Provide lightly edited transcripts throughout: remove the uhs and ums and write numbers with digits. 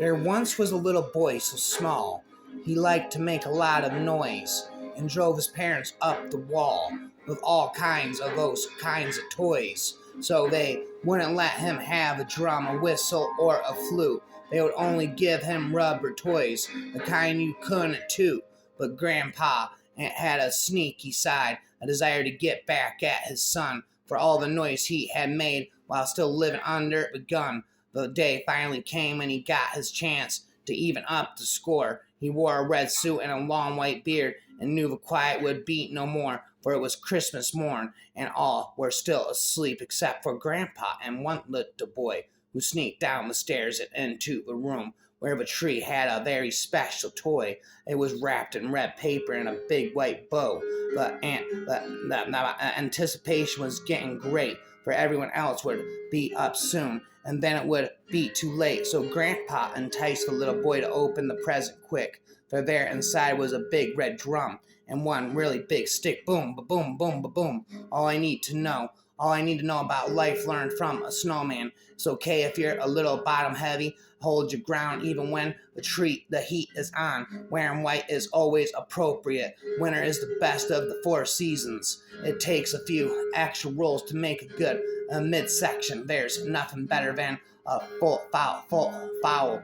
There once was a little boy so small, he liked to make a lot of noise, and drove his parents up the wall with all kinds of those kinds of toys. So they wouldn't let him have a drum, a whistle, or a flute. They would only give him rubber toys, the kind you couldn't toot. But Grandpa had a sneaky side, a desire to get back at his son for all the noise he had made while still living under the gun. The day finally came and he got his chance to even up the score. He wore a red suit and a long white beard and knew the quiet would beat no more, for it was Christmas morn and all were still asleep except for Grandpa and one little boy who sneaked down the stairs and into the room where the tree had a very special toy. It was wrapped in red paper and a big white bow. The anticipation was getting great, for everyone else would be up soon, and then it would be too late. So Grandpa enticed the little boy to open the present quick, for there inside was a big red drum and one really big stick. Boom, ba-boom, boom, ba-boom. All I need to know about life learned from a snowman. It's okay if you're a little bottom heavy. Hold your ground even when the heat is on. Wearing white is always appropriate. Winter is the best of the four seasons. It takes a few extra rolls to make a good midsection. There's nothing better than a full foul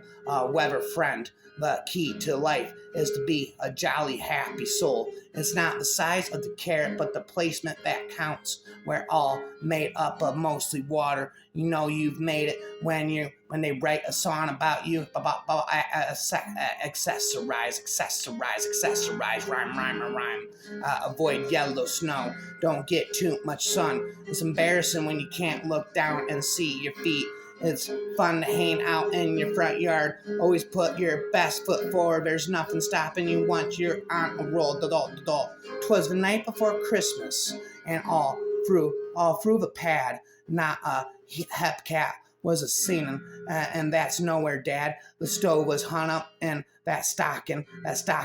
weather friend. The key to life is to be a jolly, happy soul. It's not the size of the carrot, but the placement that counts. We're all made up of mostly water. You know you've made it when they write a song about you. Accessorize, rhyme. Avoid yellow snow. Don't get too much sun. It's embarrassing when you can't look down and see your feet. It's fun to hang out in your front yard. Always put your best foot forward. There's nothing stopping you once you're on a roll. 'Twas the night before Christmas, and all through the pad, not a hepcat was a singing, and that's nowhere, Dad. The stove was hung up, and that stocking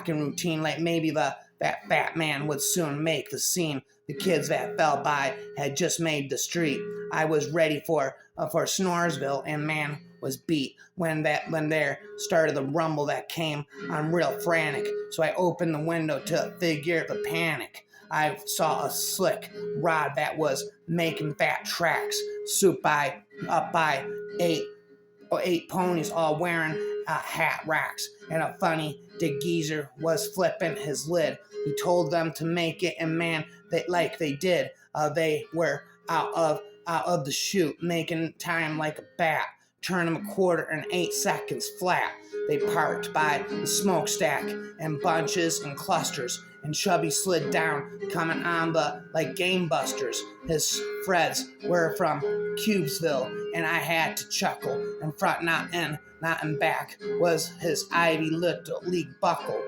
routine, like maybe that fat man would soon make the scene. The kids that fell by had just made the street. I was ready for Snoresville, and man was beat when there started the rumble that came on real frantic. So I opened the window to figure the panic. I saw a slick rod that was making fat tracks, up by eight ponies all wearing hat racks, and a funny geezer was flipping his lid. He told them to make it, and man, they did. They were out of the chute, making time like a bat. Turn them a quarter in 8 seconds flat. They parked by the smokestack in bunches and clusters, and Chubby slid down, coming on like game busters. His Freds were from Cubesville, and I had to chuckle. In front, not in back, was his Ivy Little League buckle,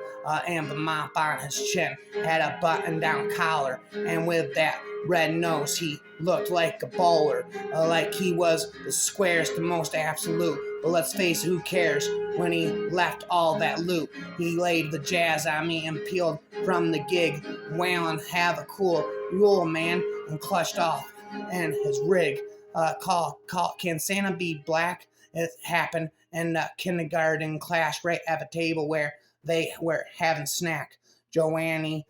and the mop on his chin had a button-down collar, and with that red nose he looked like a bowler, like he was the squarest, the most absolute. But let's face it, who cares when he left all that loot? He laid the jazz on me and peeled from the gig, wailing, "Have a cool rule, man," and clutched off and his rig. Call, can Santa be black? It happened in the kindergarten class right at the table where they were having snack. Joanne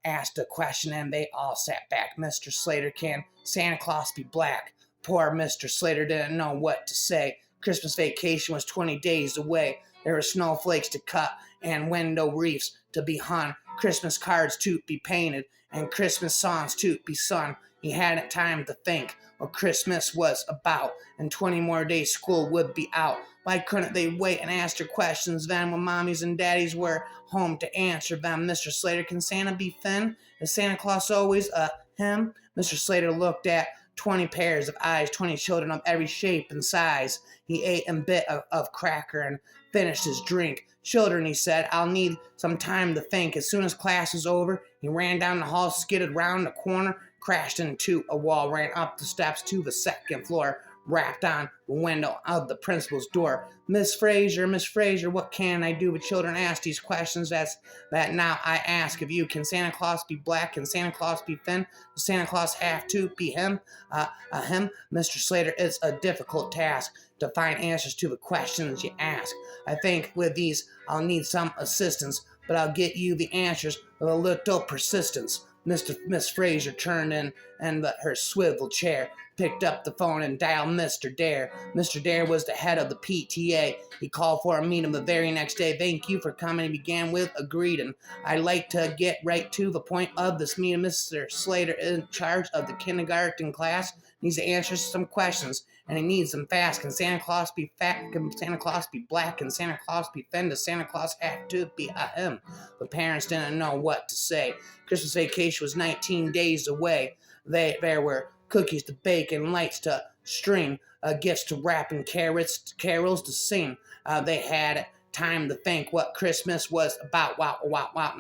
asked a question and they all sat back. "Mr. Slater, can Santa Claus be black?" Poor Mr. Slater didn't know what to say. Christmas vacation was 20 days away. There were snowflakes to cut and window wreaths to be hung, Christmas cards to be painted, and Christmas songs to be sung. He hadn't time to think what Christmas was about, and 20 more days school would be out. Why couldn't they wait and ask their questions then when mommies and daddies were home to answer them? "Mr. Slater, can Santa be thin? Is Santa Claus always him?" Mr. Slater looked at 20 pairs of eyes, 20 children of every shape and size. He ate a bit of cracker and finished his drink. "Children," he said, "I'll need some time to think." As soon as class was over, he ran down the hall, skidded round the corner, crashed into a wall, ran up the steps to the second floor, rapped on the window of the principal's door. Miss Fraser, what can I do? But children ask these questions. That now I ask of you. Can Santa Claus be black? Can Santa Claus be thin? Does Santa Claus have to be him? Him? Mr. Slater, it's a difficult task to find answers to the questions you ask. I think with these I'll need some assistance, but I'll get you the answers with a little persistence. Miss Fraser turned in and her swivel chair, picked up the phone and dialed Mr. Dare. Mr. Dare was the head of the PTA. He called for a meeting the very next day. Thank you for coming. He began with a greeting. I'd like to get right to the point of this meeting. Mr. Slater, in charge of the kindergarten class, needs to answer some questions, and he needs them fast. Can Santa Claus be fat? Can Santa Claus be black? Can Santa Claus be thin? Does Santa Claus have to be a him? The parents didn't know what to say. Christmas vacation was 19 days away. There were cookies to bake and lights to string, gifts to wrap and carols to sing. They had time to think what Christmas was about. Wow,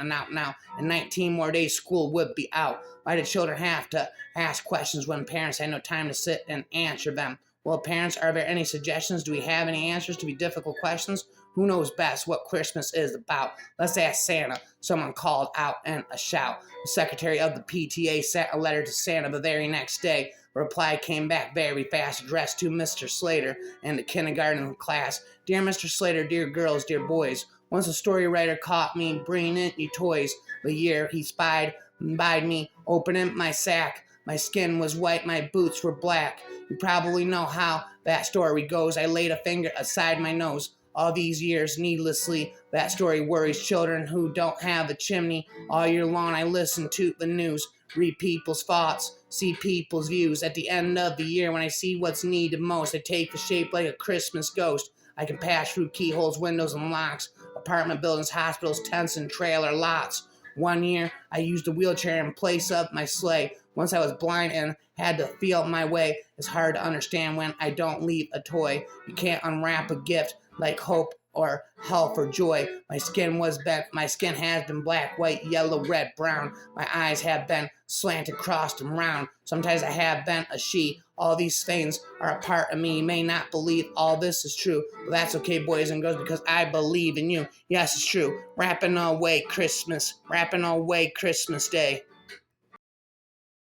now. In 19 more days, school would be out. Why did children have to ask questions when parents had no time to sit and answer them? Well, parents, are there any suggestions? Do we have any answers to be difficult questions? Who knows best what Christmas is about? Let's ask Santa. Someone called out in a shout. The secretary of the PTA sent a letter to Santa the very next day. The reply came back very fast, addressed to Mr. Slater and the kindergarten class. Dear Mr. Slater, dear girls, dear boys, once a story writer caught me bringing in you toys. The year he spied me opening my sack. My skin was white, my boots were black. You probably know how that story goes. I laid a finger aside my nose. All these years, needlessly, that story worries children who don't have a chimney. All year long, I listen to the news, read people's thoughts, see people's views. At the end of the year, when I see what's needed most, I take the shape like a Christmas ghost. I can pass through keyholes, windows, and locks, apartment buildings, hospitals, tents, and trailer lots. One year, I used a wheelchair in place of my sleigh. Once I was blind and had to feel my way. It's hard to understand when I don't leave a toy. You can't unwrap a gift like hope or health or joy. My skin has been black, white, yellow, red, brown. My eyes have been slanted, crossed, and round. Sometimes I have been a she. All these things are a part of me. You may not believe all this is true, but that's okay, boys and girls, because I believe in you. Yes, it's true. Rapping away Christmas Day.